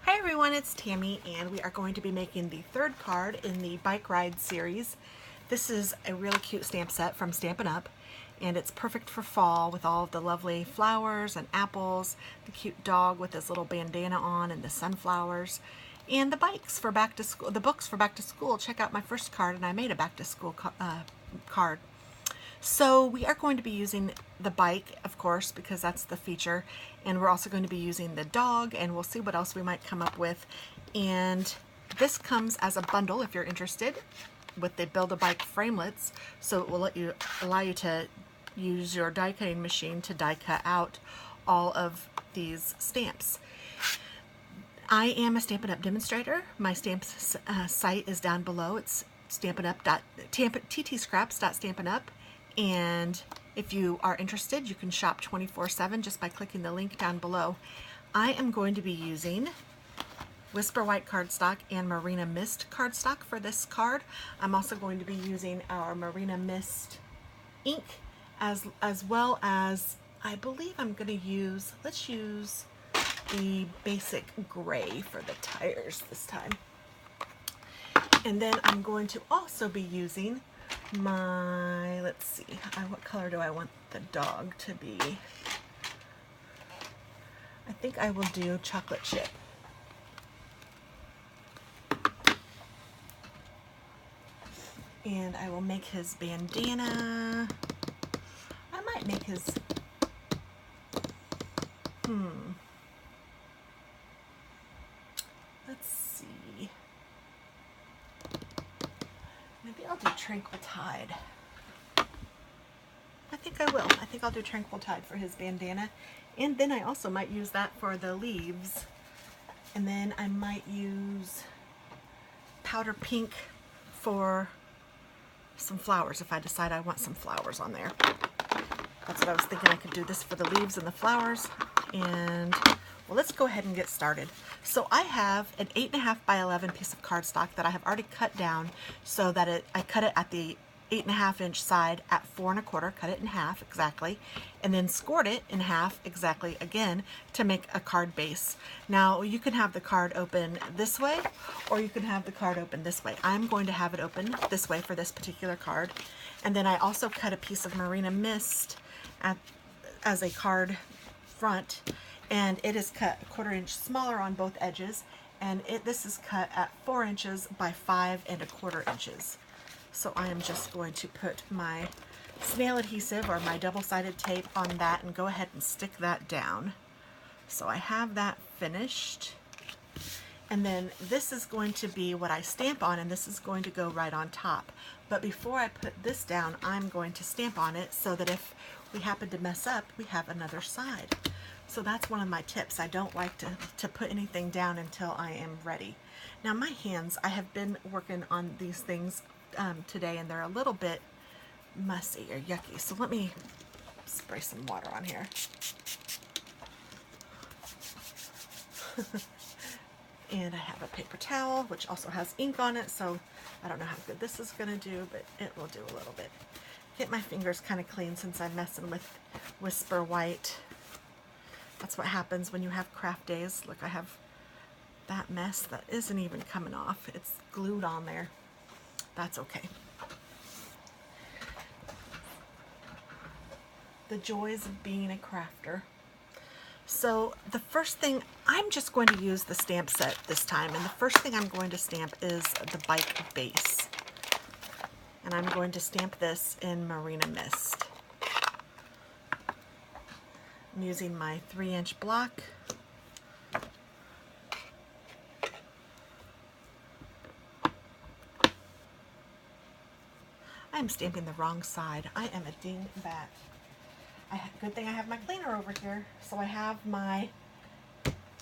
Hi everyone, it's Tammy and we are going to be making the third card in the bike ride series. This is a really cute stamp set from Stampin' Up! And it's perfect for fall with all of the lovely flowers and apples, the cute dog with his little bandana on and the sunflowers, and the bikes for back to school, the books for back to school. Check out my first card and I made a back to school card. So we are going to be using the bike, of course, because that's the feature, and we're also going to be using the dog, and we'll see what else we might come up with. And this comes as a bundle if you're interested with the Build-A-Bike framelits, so it will allow you to use your die cutting machine to die cut out all of these stamps. I am a Stampin' Up! Demonstrator. My stamps site is down below. It's TT.Scraps.Stampin' Up! And if you are interested, you can shop 24/7 just by clicking the link down below. I am going to be using Whisper White cardstock and Marina Mist cardstock for this card. I'm also going to be using our Marina Mist ink as well as, I believe I'm going to use, let's use the basic gray for the tires this time. And then I'm going to also be using my, let's see, what color do I want the dog to be? I think I will do chocolate chip. And I will make his bandana. I might make his, let's see. Maybe I'll do Tranquil Tide. I think I will. I think I'll do Tranquil Tide for his bandana. And then I also might use that for the leaves. And then I might use powder pink for some flowers if I decide I want some flowers on there. That's what I was thinking. I could do this for the leaves and the flowers. And well, let's go ahead and get started. So I have an 8.5 by 11 piece of cardstock that I have already cut down so that I cut it at the 8.5 inch side at 4 1/4, cut it in half exactly, and then scored it in half exactly again to make a card base. Now you can have the card open this way or you can have the card open this way. I'm going to have it open this way for this particular card. And then I also cut a piece of Marina Mist as a card front, and it is cut 1/4 inch smaller on both edges, and this is cut at 4 inches by 5 1/4 inches. So I am just going to put my snail adhesive or my double-sided tape on that and go ahead and stick that down. So I have that finished. And then this is going to be what I stamp on, and this is going to go right on top. But before I put this down, I'm going to stamp on it so that if we happen to mess up, we have another side. So that's one of my tips. I don't like to put anything down until I am ready. Now my hands, I have been working on these things today, and they're a little bit messy or yucky. So let me spray some water on here. And I have a paper towel, which also has ink on it, so I don't know how good this is going to do, but it will do a little bit. Get my fingers kind of clean since I'm messing with Whisper White. That's what happens when you have craft days. Look, I have that mess that isn't even coming off. It's glued on there. That's okay. The joys of being a crafter. So the first thing, I'm just going to use the stamp set this time, and the first thing I'm going to stamp is the bike base. And I'm going to stamp this in Marina Mist. I'm using my 3-inch block. I'm stamping the wrong side. I am a dingbat. Good thing I have my cleaner over here. So I have my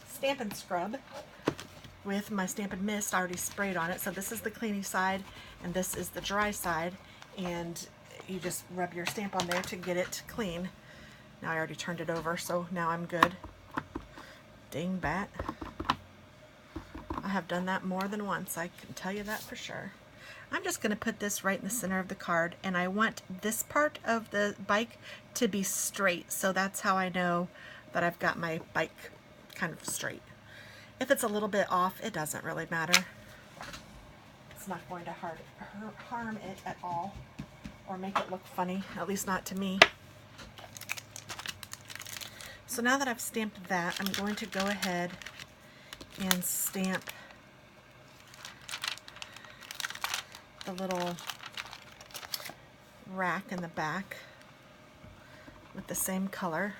Stampin' scrub with my Stampin' Mist already sprayed on it. So this is the cleaning side and this is the dry side. And you just rub your stamp on there to get it clean. Now I already turned it over, so now I'm good. Dingbat. I have done that more than once, I can tell you that for sure. I'm just going to put this right in the center of the card, and I want this part of the bike to be straight, so that's how I know that I've got my bike kind of straight. If it's a little bit off, it doesn't really matter. It's not going to harm it at all or make it look funny, at least not to me. So now that I've stamped that, I'm going to go ahead and stamp the little rack in the back with the same color.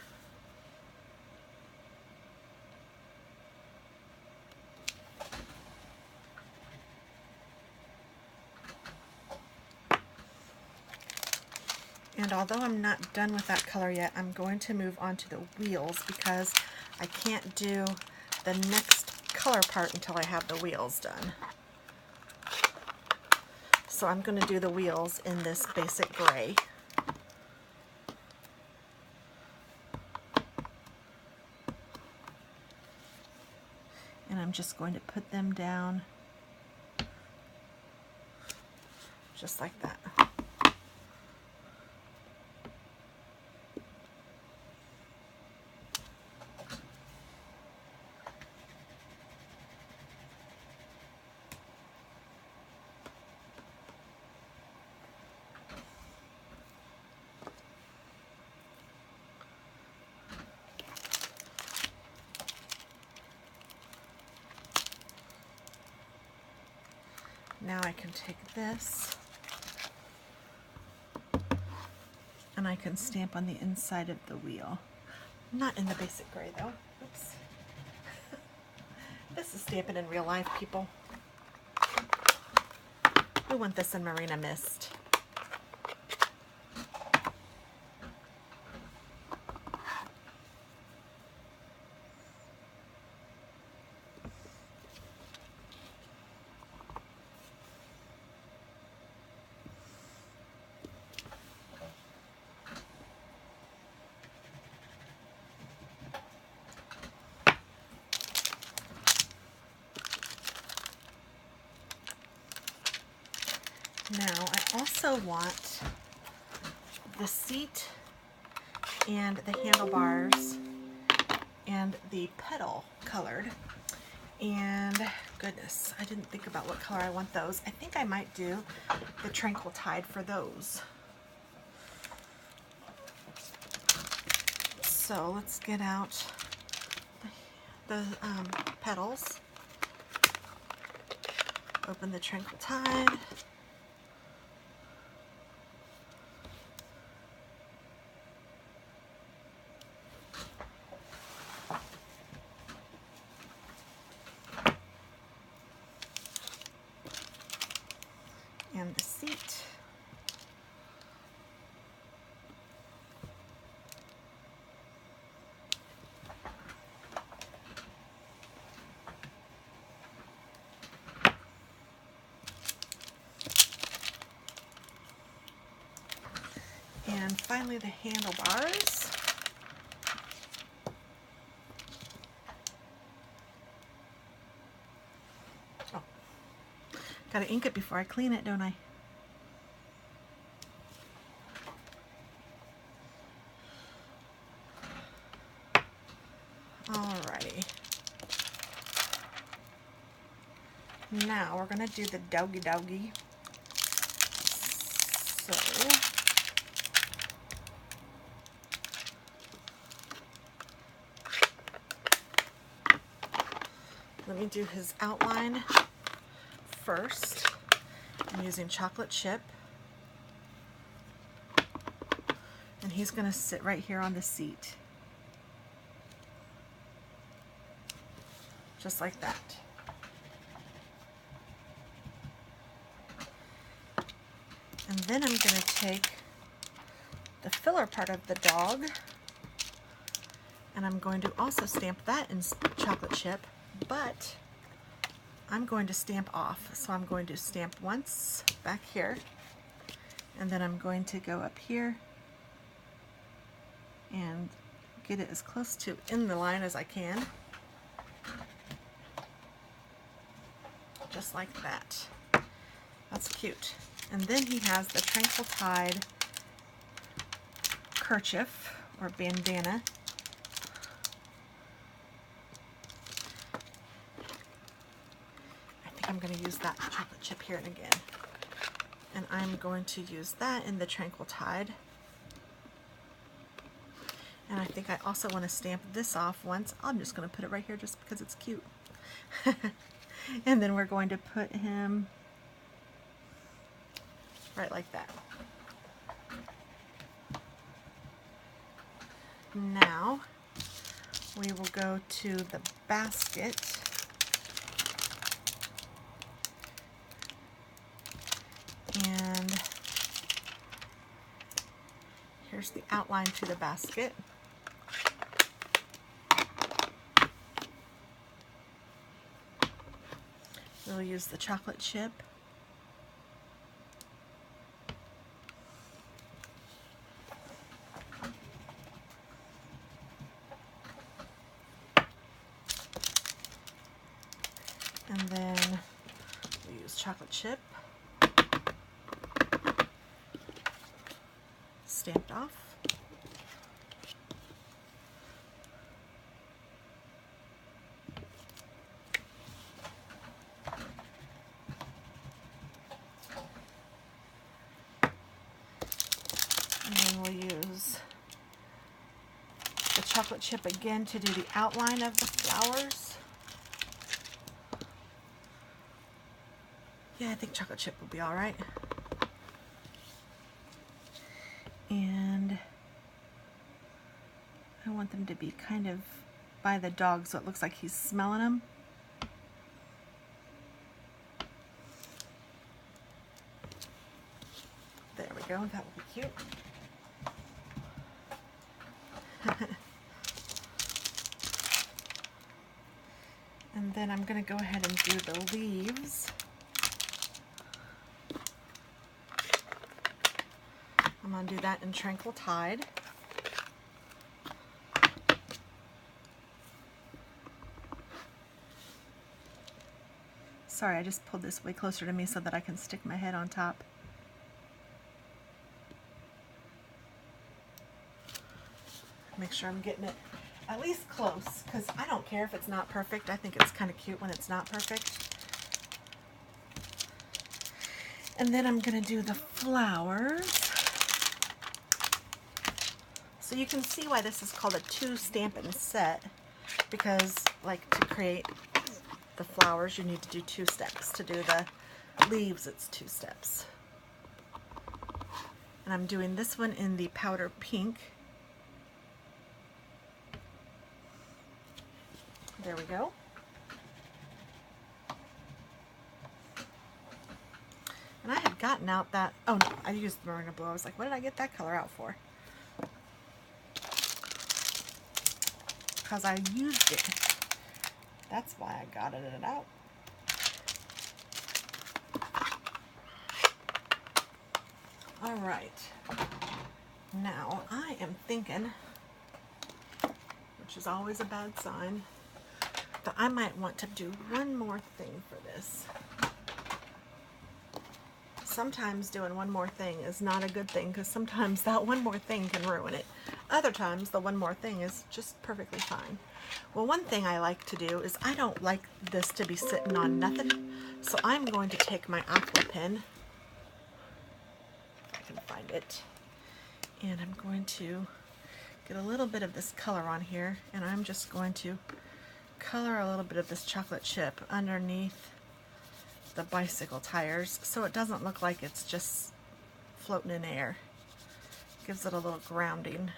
And although I'm not done with that color yet, I'm going to move on to the wheels because I can't do the next color part until I have the wheels done. So I'm going to do the wheels in this basic gray. And I'm just going to put them down just like that. Now I can take this and I can stamp on the inside of the wheel. Not in the basic gray though. Oops. This is Stampin' in real life, people. We want this in Marina Mist. Now I also want the seat and the handlebars and the pedal colored. And goodness, I didn't think about what color I want those. I think I might do the Tranquil Tide for those. So let's get out the pedals. Open the Tranquil Tide. And the seat. And finally the handlebars. Oh, gotta ink it before I clean it, don't I? Alrighty. Now we're gonna do the doggy. So let me do his outline first. I'm using chocolate chip. And he's going to sit right here on the seat. Just like that. And then I'm going to take the filler part of the dog and I'm going to also stamp that in chocolate chip, but I'm going to stamp off. So I'm going to stamp once back here, and then I'm going to go up here and get it as close to in the line as I can. Just like that. That's cute. And then he has the Tranquil Tide kerchief or bandana. I'm going to use that chocolate chip here and again. And I'm going to use that in the Tranquil Tide. And I think I also want to stamp this off once. I'm just going to put it right here just because it's cute. And then we're going to put him right like that. Now we will go to the basket. And here's the outline to the basket. We'll use the chocolate chip. And then we'll use chocolate chip. Stamped off. And then we'll use the chocolate chip again to do the outline of the flowers. Yeah, I think chocolate chip will be all right. And I want them to be kind of by the dog so it looks like he's smelling them. There we go, that will be cute. And then I'm going to go ahead and do the leaves. I'm going to do that in Tranquil Tide. Sorry, I just pulled this way closer to me so that I can stick my head on top. Make sure I'm getting it at least close, because I don't care if it's not perfect. I think it's kind of cute when it's not perfect. And then I'm going to do the flowers. So you can see why this is called a 2 Stampin' set, because like to create the flowers you need to do 2 steps. To do the leaves it's 2 steps. And I'm doing this one in the powder pink. There we go. And I had gotten out that, oh no, I used the Marina Blue. I was like, what did I get that color out for? Because I used it. That's why I got it out. All right. Now I am thinking, which is always a bad sign, that I might want to do one more thing for this. Sometimes doing one more thing is not a good thing, because sometimes that one more thing can ruin it. Other times the one more thing is just perfectly fine. Well, one thing I like to do is I don't like this to be sitting on nothing, so I'm going to take my aqua pen, if I can find it, and I'm going to get a little bit of this color on here, and I'm just going to color a little bit of this chocolate chip underneath the bicycle tires so it doesn't look like it's just floating in air. Gives it a little grounding.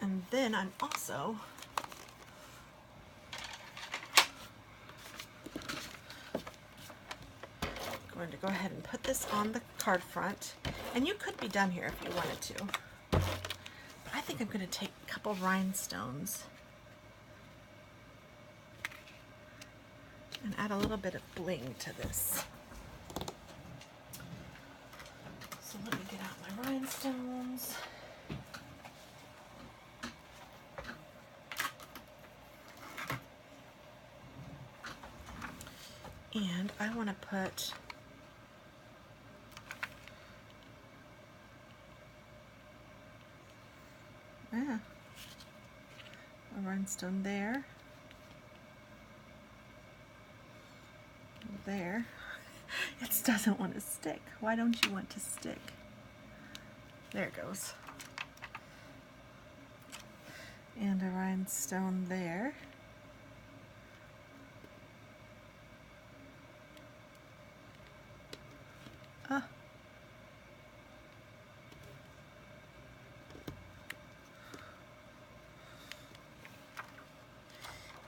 And then I'm also going to go ahead and put this on the card front, and you could be done here if you wanted to, but I think I'm going to take a couple rhinestones and add a little bit of bling to this. So let me get out my rhinestones. And I want to put Yeah. A rhinestone there. There. It doesn't want to stick. Why don't you want to stick? There it goes. And a rhinestone there. Ah.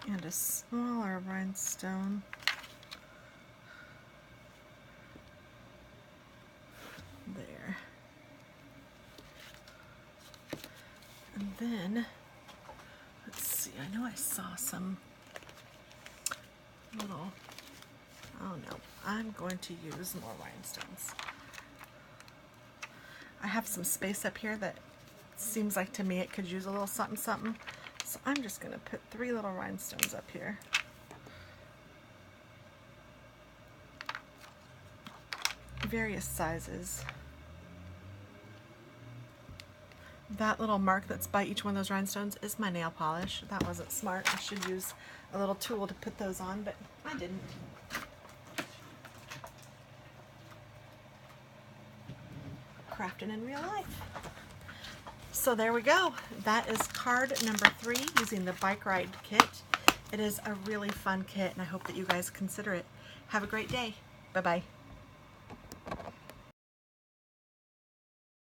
And a smaller rhinestone there. And then, let's see, I know I saw some little, oh no, I'm going to use more rhinestones. I have some space up here that seems like to me it could use a little something something. So I'm just going to put 3 little rhinestones up here. Various sizes. That little mark that's by each one of those rhinestones is my nail polish. That wasn't smart. I should use a little tool to put those on, but I didn't. Crafting in real life. So there we go. That is card number 3 using the bike ride kit. It is a really fun kit and I hope that you guys consider it. Have a great day. Bye-bye.